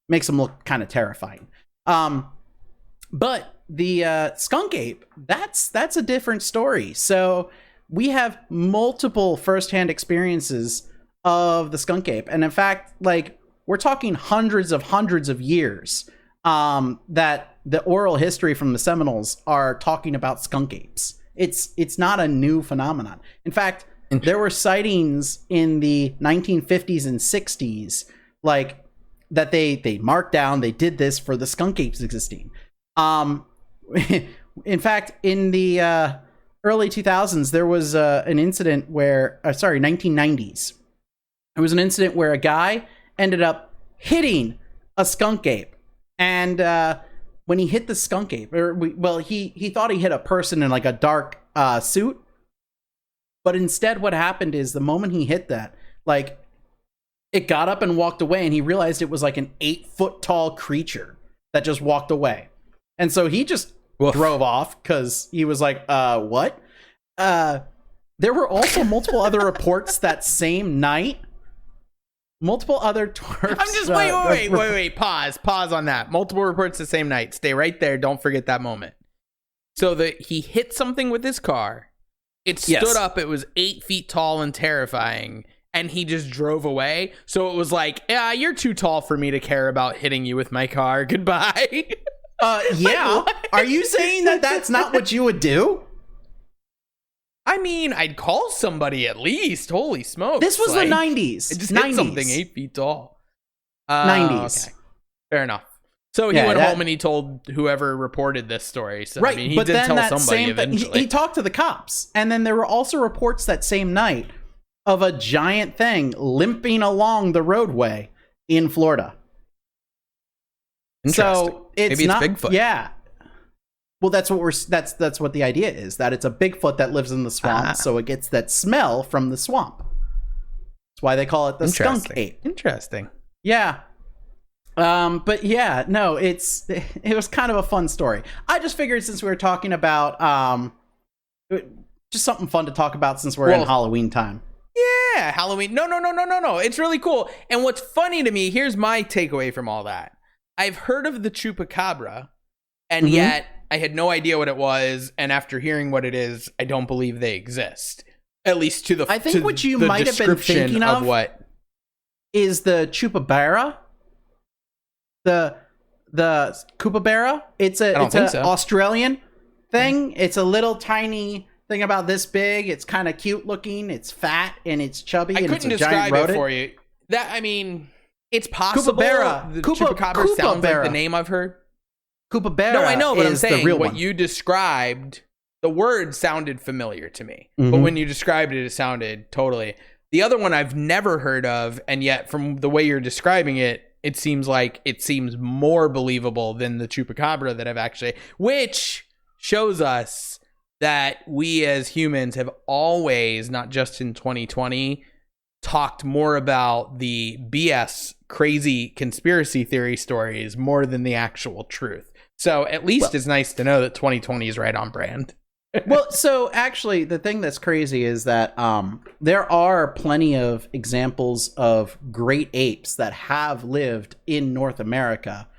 makes them look kind of terrifying. But the skunk ape, that's a different story. So we have multiple firsthand experiences of the skunk ape, and in fact, like, we're talking hundreds of years that the oral history from the Seminoles are talking about skunk apes. It's not a new phenomenon. In fact, there were sightings in the 1950s and 60s, like, that they marked down. They did this for the skunk apes existing. In fact, in the early 2000s, there was an incident where, 1990s. There was an incident where a guy ended up hitting a skunk ape, and when he hit the skunk ape, he thought he hit a person in like a dark suit, but instead what happened is the moment he hit that, like, it got up and walked away, and he realized it was like an 8-foot tall creature that just walked away, and so he just drove off because he was like, what? There were also multiple other reports that same night. Multiple other twerps. I'm just wait. Pause on that. Multiple reports the same night. Stay right there. Don't forget that moment. So he hit something with his car. It stood up. It was 8 feet tall and terrifying, and he just drove away. So it was like, yeah, you're too tall for me to care about hitting you with my car. Goodbye. Yeah. Are you saying that that's not what you would do? I mean, I'd call somebody at least. Holy smokes. This was the 90s. It just hit something 8 feet tall. 90s. Okay. Fair enough. So he went home and he told whoever reported this story. So, right, I mean, he but did then tell that somebody same eventually. he talked to the cops. And then there were also reports that same night of a giant thing limping along the roadway in Florida. So Maybe it's Bigfoot. Yeah. Well, that's what the idea is, that it's a Bigfoot that lives in the swamp, so it gets that smell from the swamp. That's why they call it the skunk ape. Interesting. Yeah. But yeah, no, it was kind of a fun story. I just figured since we were talking about just something fun to talk about since we're in Halloween time. Yeah, Halloween. No. It's really cool. And what's funny to me, here's my takeaway from all that. I've heard of the chupacabra, and yet I had no idea what it was. And after hearing what it is, I don't believe they exist. At least to the I think what you might have been thinking of what is the chupacabra. The kookaburra. It's an Australian thing. It's a little tiny thing about this big. It's kind of cute looking. It's fat and it's chubby. I couldn't describe it for you. It's possible. The chupacabra sounds like the name I've heard. Kookaburra. No, I know, but I'm is saying the real what one. you described, the word sounded familiar to me. Mm-hmm. But when you described it, it sounded totally. The other one I've never heard of, and yet from the way you're describing it, it seems more believable than the chupacabra that I've actually, which shows us that we as humans have always, not just in 2020, talked more about the BS crazy conspiracy theory stories more than the actual truth. So at least it's nice to know that 2020 is right on brand. Well, so actually, the thing that's crazy is that there are plenty of examples of great apes that have lived in North America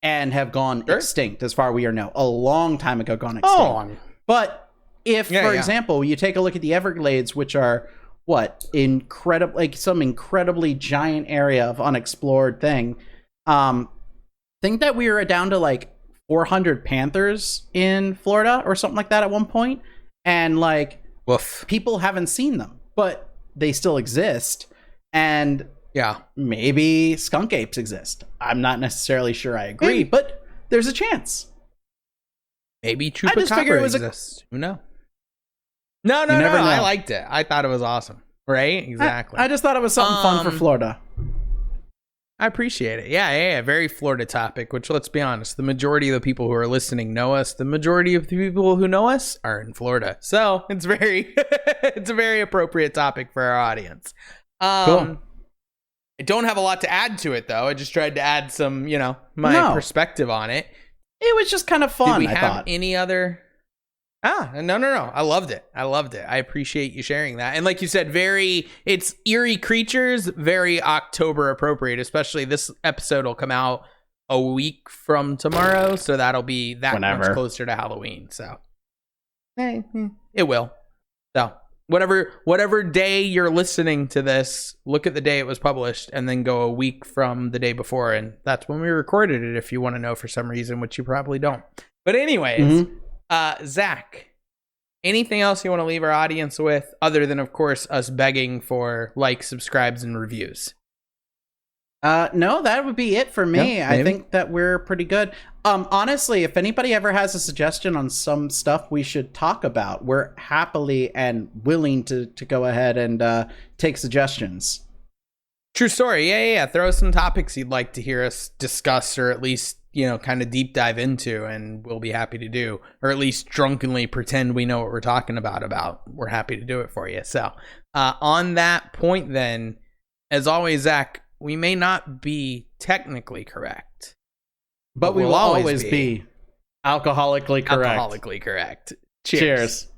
and have gone extinct, as far as we are now. A long time ago, gone extinct. But if, for example, you take a look at the Everglades, which are some incredibly giant area of unexplored thing. Think that we were down to like 400 panthers in Florida or something like that at one point, and people haven't seen them, but they still exist. And maybe skunk apes exist. I'm not necessarily sure I agree, but there's a chance. Maybe chupacabra exists. Who knows? No. I liked it. I thought it was awesome. Right? Exactly. I just thought it was something fun for Florida. I appreciate it. Yeah. Very Florida topic, which, let's be honest, the majority of the people who are listening know us. The majority of the people who know us are in Florida. So it's it's a very appropriate topic for our audience. Cool. I don't have a lot to add to it, though. I just tried to add some, my perspective on it. It was just kind of fun. Did we have any other? No. I loved it. I appreciate you sharing that. And like you said, it's eerie creatures, very October appropriate, especially this episode will come out a week from tomorrow. So that'll be much closer to Halloween. So it will. So whatever day you're listening to this, look at the day it was published and then go a week from the day before. And that's when we recorded it, if you want to know for some reason, which you probably don't. But anyways, Zach, anything else you want to leave our audience with other than, of course, us begging for likes, subscribes, and reviews? No, that would be it for me. Yeah, I think that we're pretty good. Honestly, if anybody ever has a suggestion on some stuff we should talk about, we're happily and willing to go ahead and take suggestions. True story. Yeah. Throw us some topics you'd like to hear us discuss, or at least, kind of deep dive into, and we'll be happy to do, or at least drunkenly pretend we know what we're talking about. We're happy to do it for you. So on that point, then, as always, Zach, we may not be technically correct, but we will always be alcoholically correct. Cheers.